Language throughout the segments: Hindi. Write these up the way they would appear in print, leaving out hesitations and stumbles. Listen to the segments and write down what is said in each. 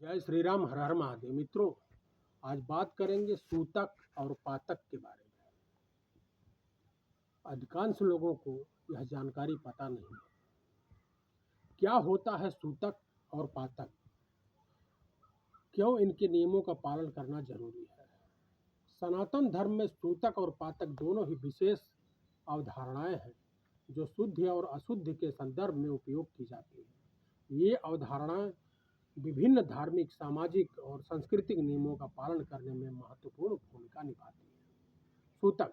जय श्री राम, हर हर महादेव। मित्रों, आज बात करेंगे सूतक और पातक के बारे में। अधिकांश लोगों को यह जानकारी पता नहीं है। क्या होता है सूतक और पातक? क्यों इनके नियमों का पालन करना जरूरी है? सनातन धर्म में सूतक और पातक दोनों ही विशेष अवधारणाएं हैं जो शुद्ध और अशुद्ध के संदर्भ में उपयोग की जाती हैं। ये अवधारणाएं विभिन्न धार्मिक, सामाजिक और सांस्कृतिक नियमों का पालन करने में महत्वपूर्ण भूमिका निभाती है। सूतक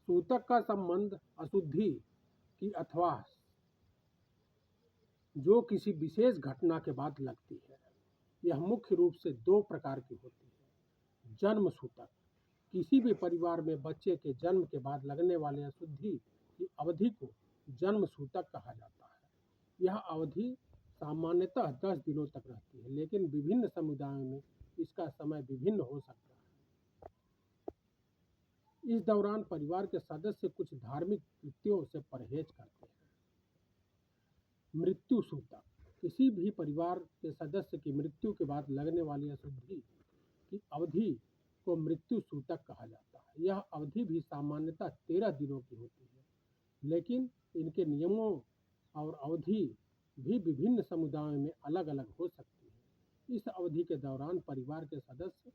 सूतक का संबंध अशुद्धि की अथवा जो किसी विशेष घटना के बाद लगती है। यह मुख्य रूप से दो प्रकार की होती है। जन्म सूतक, किसी भी परिवार में बच्चे के जन्म के बाद लगने वाले अशुद्धि की अवधि को जन्म सूतक कहा जाता है। यह अवधि सामान्यतः 10 दिनों तक रहती है, लेकिन विभिन्न समुदायों में इसका समय विभिन्न हो सकता है। इस दौरान परिवार के सदस्य कुछ धार्मिक कृत्यों से परहेज करते हैं। मृत्यु सूतक, किसी भी परिवार के सदस्य की मृत्यु के बाद लगने वाली अशुद्धि की अवधि को मृत्यु सूतक कहा जाता है। यह अवधि भी सामान्यतः 13 दिनों की होती है, लेकिन इनके नियमों और अवधि भी विभिन्न समुदायों में अलग अलग हो सकती है। इस अवधि के दौरान परिवार के सदस्य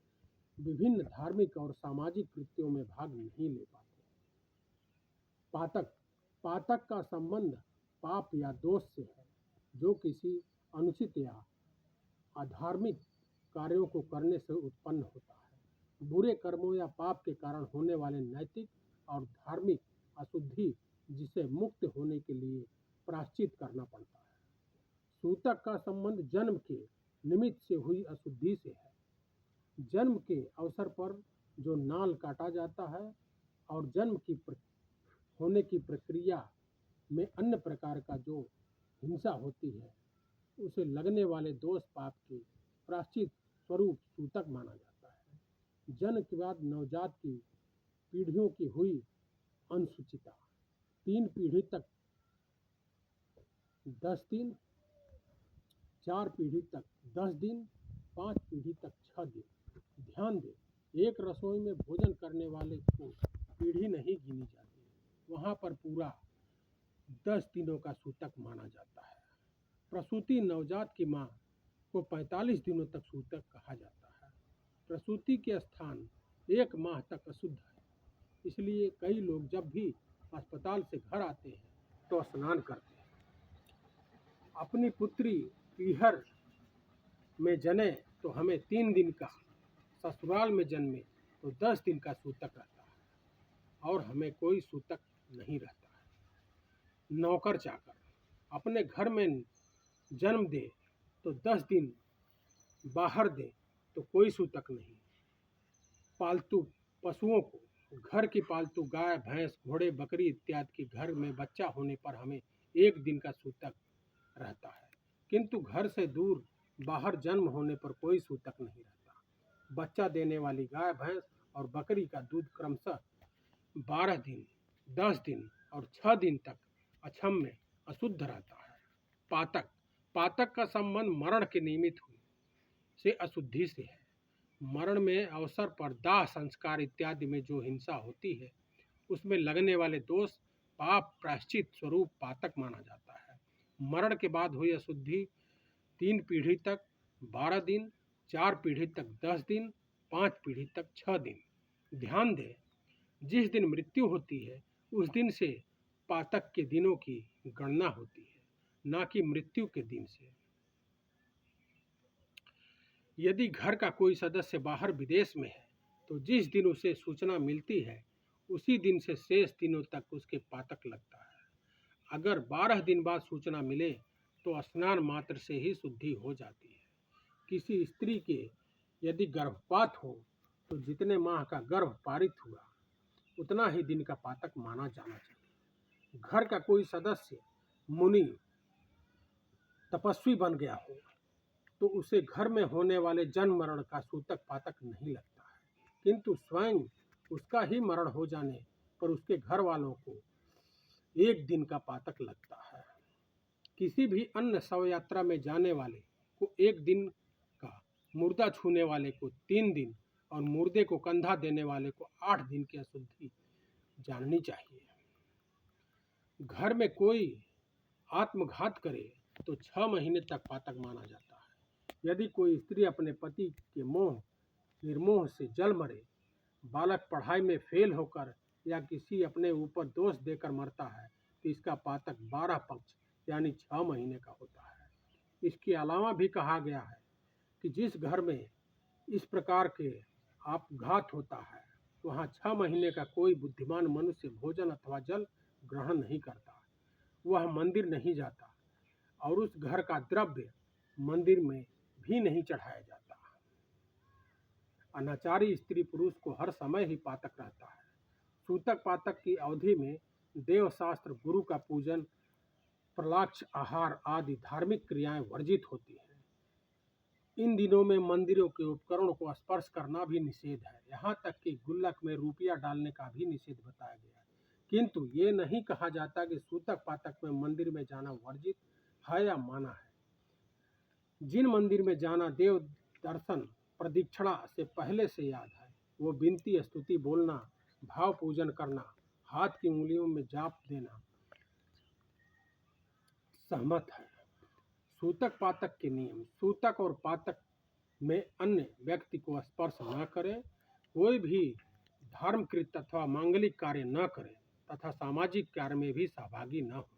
विभिन्न धार्मिक और सामाजिक कृत्यों में भाग नहीं ले पाते। पातक पातक का संबंध पाप या दोष से है, जो किसी अनुचित या अधार्मिक कार्यों को करने से उत्पन्न होता है। बुरे कर्मों या पाप के कारण होने वाले नैतिक और धार्मिक अशुद्धि, जिसे मुक्त होने के लिए प्रायश्चित करना पड़ता है। सूतक का संबंध जन्म के निमित्त से हुई अशुद्धि से है। जन्म के अवसर पर जो नाल काटा जाता है और जन्म की होने की प्रक्रिया में अन्य प्रकार का जो हिंसा होती है, उसे लगने वाले दोष पाप के प्रायश्चित स्वरूप सूतक माना जाता है। जन्म के बाद नवजात की पीढ़ियों की हुई अनुसूचिता, 3 पीढ़ी तक 10 दिन, 4 पीढ़ी तक 10 दिन, 5 पीढ़ी तक 6 दिन। ध्यान दें, एक रसोई में भोजन करने वाले को पीढ़ी नहीं गिनी जाती, वहाँ पर पूरा 10 दिनों का सूतक माना जाता है। प्रसूति नवजात की माँ को 45 दिनों तक सूतक कहा जाता है। प्रसूति के स्थान 1 माह तक अशुद्ध है, इसलिए कई लोग जब भी अस्पताल से घर आते हैं तो स्नान करते हैं। अपनी पुत्री पीहर में जने तो हमें 3 दिन का, ससुराल में जन्मे तो 10 दिन का सूतक रहता है और हमें कोई सूतक नहीं रहता है। नौकर चाकर अपने घर में जन्म दे तो 10 दिन बाहर दे तो कोई सूतक नहीं। पालतू पशुओं को, घर की पालतू गाय, भैंस, घोड़े, बकरी इत्यादि के घर में बच्चा होने पर हमें 1 दिन का सूतक रहता है, किंतु घर से दूर बाहर जन्म होने पर कोई सूतक नहीं रहता। बच्चा देने वाली गाय, भैंस और बकरी का दूध क्रमशः 12 दिन, 10 दिन और 6 दिन तक अक्षम्य अशुद्ध रहता है। पातक पातक का संबंध मरण के निमित्त हुई से अशुद्धि से है। मरण में अवसर पर दाह संस्कार इत्यादि में जो हिंसा होती है, उसमें लगने वाले दोष पाप प्रायश्चित स्वरूप पातक माना जाता है। मरण के बाद हुई अशुद्धि 3 पीढ़ी तक 12 दिन, 4 पीढ़ी तक 10 दिन, 5 पीढ़ी तक 6 दिन। ध्यान दें, जिस दिन मृत्यु होती है उस दिन से पातक के दिनों की गणना होती है, न कि मृत्यु के दिन से। यदि घर का कोई सदस्य बाहर विदेश में है तो जिस दिन उसे सूचना मिलती है उसी दिन से शेष दिनों तक उसके पातक लगता है। अगर 12 दिन बाद सूचना मिले तो स्नान मात्र से ही शुद्धि हो जाती है। किसी स्त्री के यदि गर्भपात हो तो जितने माह का गर्भ पारित हुआ उतना ही दिन का पातक माना जाना चाहिए। घर का कोई सदस्य मुनि, तपस्वी बन गया हो तो उसे घर में होने वाले जन्म मरण का सूतक पातक नहीं लगता है, किंतु स्वयं उसका ही मरण हो जाने पर उसके घर वालों को 1 दिन का पातक लगता है। किसी भी अन्य शव यात्रा में जाने वाले को 1 दिन का मुर्दा छूने वाले को 3 दिन और मुर्दे को कंधा देने वाले को 8 दिन की अशुद्धि जाननी चाहिए। घर में कोई आत्मघात करे तो 6 महीने तक पातक माना जाता है। यदि कोई स्त्री अपने पति के मोह निर्मोह से जल मरे, बालक पढ़ाई में फेल होकर या किसी अपने ऊपर दोष देकर मरता है तो इसका पातक 12 पक्ष यानी 6 महीने का होता है। इसके अलावा भी कहा गया है कि जिस घर में इस प्रकार के आपघात होता है वहाँ 6 महीने का कोई बुद्धिमान मनुष्य भोजन अथवा जल ग्रहण नहीं करता, वह मंदिर नहीं जाता और उस घर का द्रव्य मंदिर में भी नहीं चढ़ाया जाता। अनाचारी स्त्री पुरुष को हर समय ही पातक रहता है। सूतक पातक की अवधि में देवशास्त्र, गुरु का पूजन, प्रलाक्ष आहार आदि धार्मिक क्रियाएं वर्जित होती हैं। इन दिनों में मंदिरों के उपकरणों को स्पर्श करना भी निषेध है। यहाँ तक कि गुल्लक में रुपया डालने का भी निषेध बताया गया है। किंतु ये नहीं कहा जाता कि सूतक पातक में मंदिर में जाना वर्जित है या माना है। जिन मंदिर में जाना देव दर्शन प्रदक्षिणा से पहले से याद है, वो विनती स्तुति बोलना, भाव पूजन करना, हाथ की उंगलियों में जाप देना सहमत है। सूतक पातक के नियम। सूतक और पातक में अन्य व्यक्ति को स्पर्श न करें, कोई भी धर्मकृत अथवा मांगलिक कार्य न करें तथा सामाजिक कार्य में भी सहभागी न हो।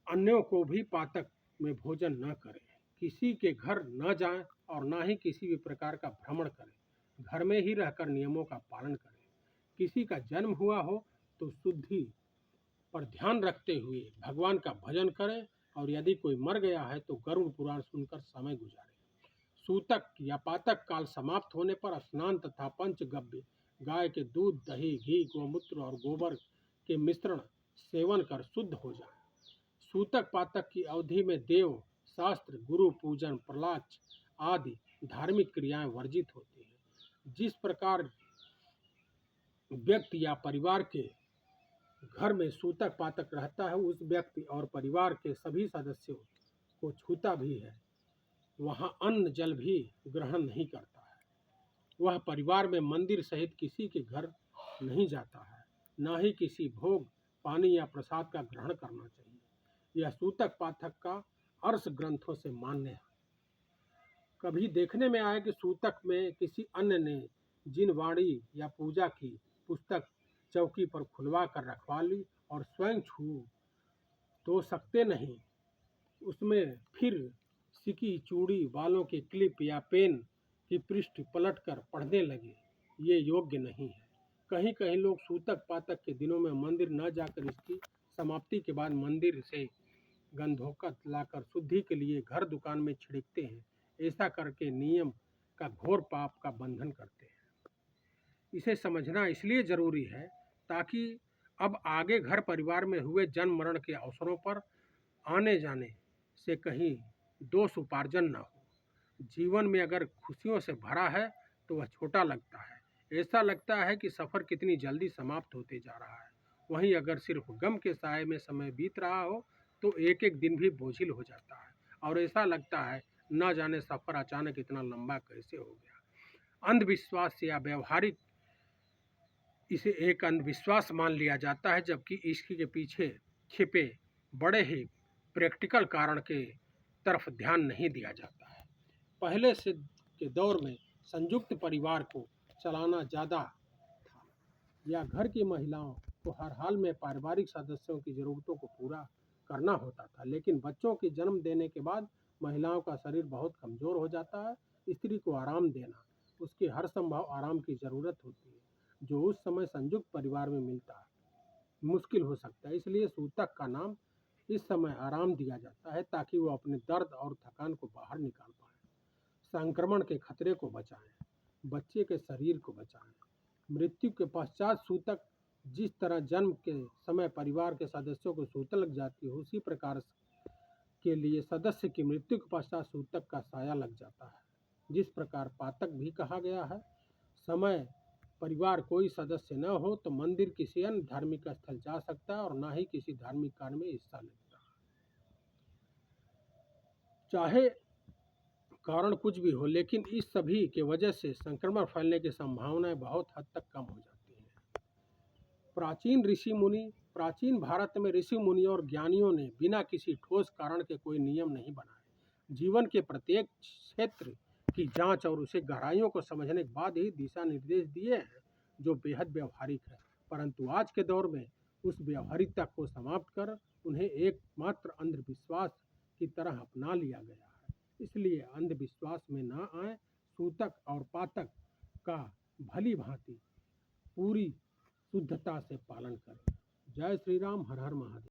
अन्यों को भी पातक में भोजन न करें, किसी के घर न जाएं और न ही किसी भी प्रकार का भ्रमण करें। घर में ही रहकर नियमों का पालन करें। किसी का जन्म हुआ हो तो शुद्धि पर ध्यान रखते हुए भगवान का भजन करें और यदि कोई मर गया है तो गरुड़ पुराण सुनकर समय गुजारें। सूतक या पातक काल समाप्त होने पर स्नान तथा पंचगव्य, गाय के दूध, दही, घी, गोमूत्र और गोबर के मिश्रण सेवन कर शुद्ध हो जाएं। सूतक पातक की अवधि में देव शास्त्र, गुरु पूजन, प्रलाक्ष आदि धार्मिक क्रियाएं वर्जित होती हैं। जिस प्रकार व्यक्ति या परिवार के घर में सूतक पातक रहता है उस व्यक्ति और परिवार के सभी सदस्यों को छूता भी है, वहाँ अन्न जल भी ग्रहण नहीं करता है। वह परिवार में मंदिर सहित किसी के घर नहीं जाता है, न ही किसी भोग, पानी या प्रसाद का ग्रहण करना चाहिए। यह सूतक पातक का अर्ष ग्रंथों से मान्य है। कभी देखने में आया कि सूतक में किसी अन्य ने जिन वाणी या पूजा की पुस्तक चौकी पर खुलवा कर रखवा ली और स्वयं छू तो सकते नहीं, उसमें फिर सिक्की, चूड़ी, बालों के क्लिप या पेन की पृष्ठ पलटकर पढ़ने लगे, ये योग्य नहीं है। कहीं कहीं लोग सूतक पातक के दिनों में मंदिर न जाकर इसकी समाप्ति के बाद मंदिर से गंधोकत लाकर शुद्धि के लिए घर दुकान में छिड़कते हैं। ऐसा करके नियम का घोर पाप का बंधन करते हैं। इसे समझना इसलिए जरूरी है ताकि अब आगे घर परिवार में हुए जन्म मरण के अवसरों पर आने जाने से कहीं दोष उपार्जन न हो। जीवन में अगर खुशियों से भरा है तो वह छोटा लगता है। ऐसा लगता है कि सफ़र कितनी जल्दी समाप्त होते जा रहा है। वहीं अगर सिर्फ गम के साए में समय बीत रहा हो तो एक एक दिन भी बोझिल हो जाता है और ऐसा लगता है न जाने सफ़र अचानक इतना लंबा कैसे हो गया। अंधविश्वास या व्यवहारिक इसे एक अंधविश्वास मान लिया जाता है, जबकि इसके पीछे छिपे बड़े ही प्रैक्टिकल कारण के तरफ ध्यान नहीं दिया जाता है। पहले से के दौर में संयुक्त परिवार को चलाना ज़्यादा था या घर की महिलाओं को हर हाल में पारिवारिक सदस्यों की ज़रूरतों को पूरा करना होता था। लेकिन बच्चों के जन्म देने के बाद महिलाओं का शरीर बहुत कमज़ोर हो जाता है। स्त्री को आराम देना, उसके हर संभव आराम की ज़रूरत होती है जो उस समय संयुक्त परिवार में मिलता है मुश्किल हो सकता है। इसलिए सूतक का नाम इस समय आराम दिया जाता है ताकि वो अपने दर्द और थकान को बाहर निकाल पाए, संक्रमण के खतरे को बचाएं, बच्चे के शरीर को बचाएं। मृत्यु के पश्चात सूतक जिस तरह जन्म के समय परिवार के सदस्यों को सूतक लग जाती है उसी प्रकार के लिए सदस्य की मृत्यु के पश्चात सूतक का साया लग जाता है। जिस प्रकार पातक भी कहा गया है, समय परिवार कोई सदस्य न हो तो मंदिर किसी अन्य धार्मिक स्थल जा सकता है और न ही किसी धार्मिक कार्य में हिस्सा लेता है। चाहे कारण कुछ भी हो, लेकिन इस सभी के वजह से संक्रमण फैलने की संभावनाएं बहुत हद तक कम हो जाती हैं। प्राचीन भारत में ऋषि मुनियों और ज्ञानियों ने बिना किसी ठोस कारण के कोई नियम नहीं बनाए। जीवन के प्रत्येक क्षेत्र की जांच और उसे गहराइयों को समझने के बाद ही दिशा निर्देश दिए हैं, जो बेहद व्यवहारिक है। परंतु आज के दौर में उस व्यवहारिकता को समाप्त कर उन्हें एकमात्र अंधविश्वास की तरह अपना लिया गया है। इसलिए अंधविश्वास में न आए, सूतक और पातक का भली भांति पूरी शुद्धता से पालन करें। जय श्री राम, हर हर महादेव।